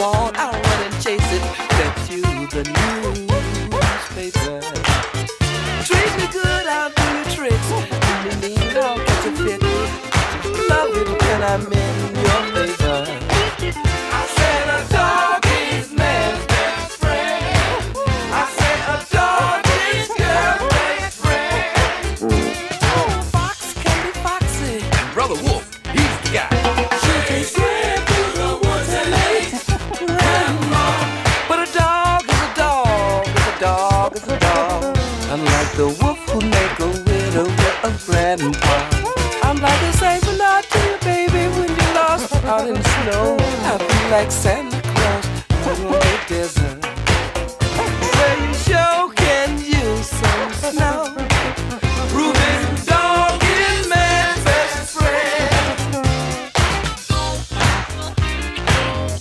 on, I'll run and chase it. Bet you the newspaper. Treat me good, I'll do your tricks. Treat me mean, I'll get you fit. Love it when I'm in your favor. I said a dog is man's best friend. I said a dog is girl's best friend. Oh, fox can be foxy. And Brother Wolf, he's the guy. She can swim through the woods at night. But a dog is a dog, is a dog, is a dog. Unlike the wolf who make a widow of grandpa. I'm like a Saint Bernard to you, baby, when you're lost out in the snow. I feel like Santa Claus on the desert, where you sure can use some snow. Proving dog is man's best friend.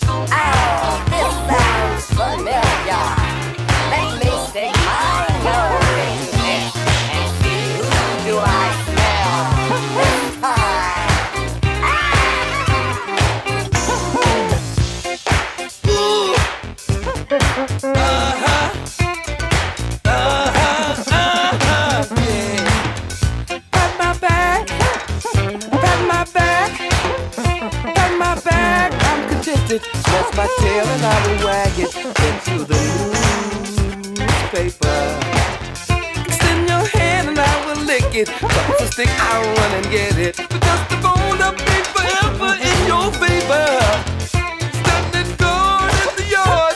Oh, this sounds familiar. Let me stick my nose in this and see who do I smell this time. Yeah. Pat my back, pat my back, pat my back. I'm contented. Scratch my tail and I will wag it into the newspaper. Extend your hand and I will lick it. Drop the stick, I'll run and get it. Because the bone up be forever in your favor. Standing guard in the yard.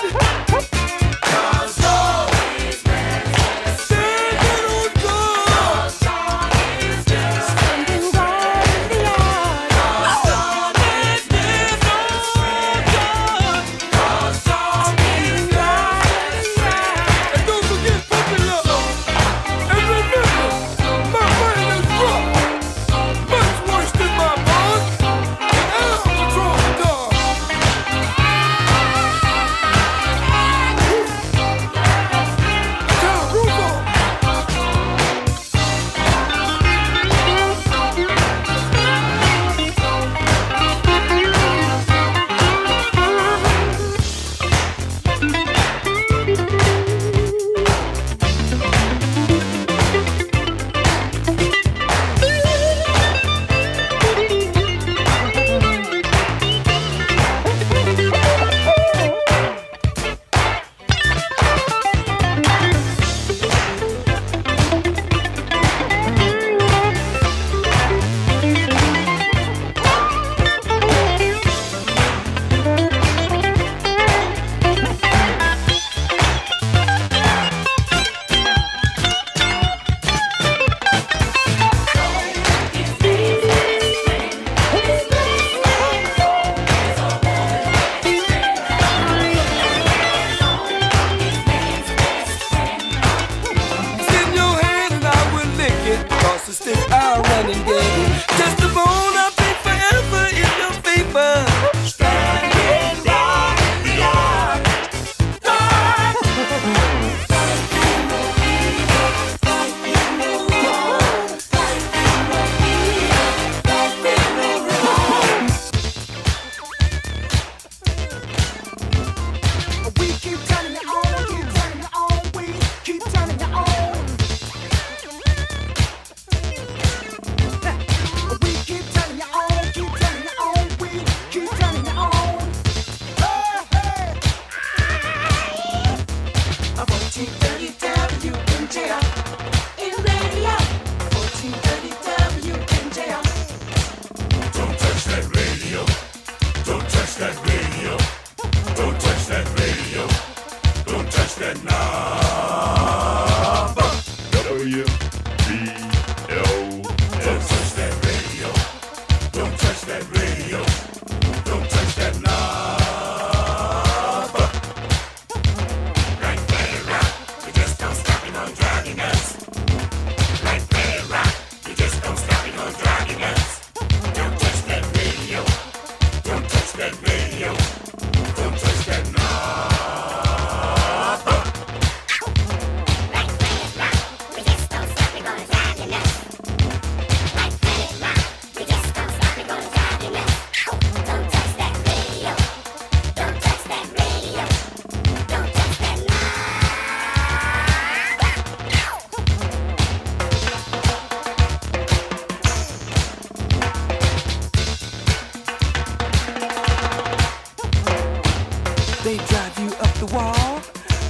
They drive you up the wall,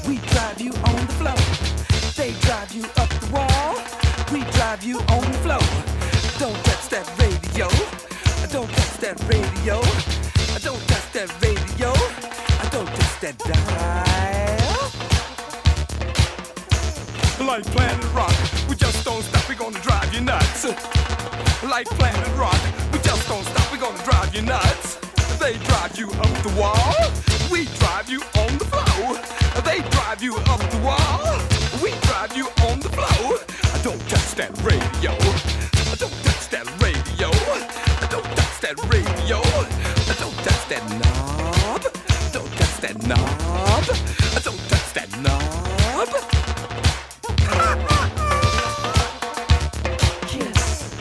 we drive you on the floor. They drive you up the wall, we drive you on the floor. Don't touch that radio, don't touch that radio, don't touch that radio, don't touch that dial. Like Planet Rock, we just don't stop, we're gonna drive you nuts. Like Planet Rock, we just don't stop, we're gonna drive you nuts. They drive you up the wall, we drive you on the floor. They drive you up the wall, we drive you on the floor. Don't touch that radio, don't touch that radio, don't touch that radio, don't touch that knob, don't touch that knob, don't touch that knob. Kiss,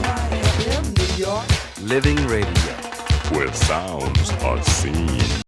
YFM, New York. Living Radio, where sounds are seen.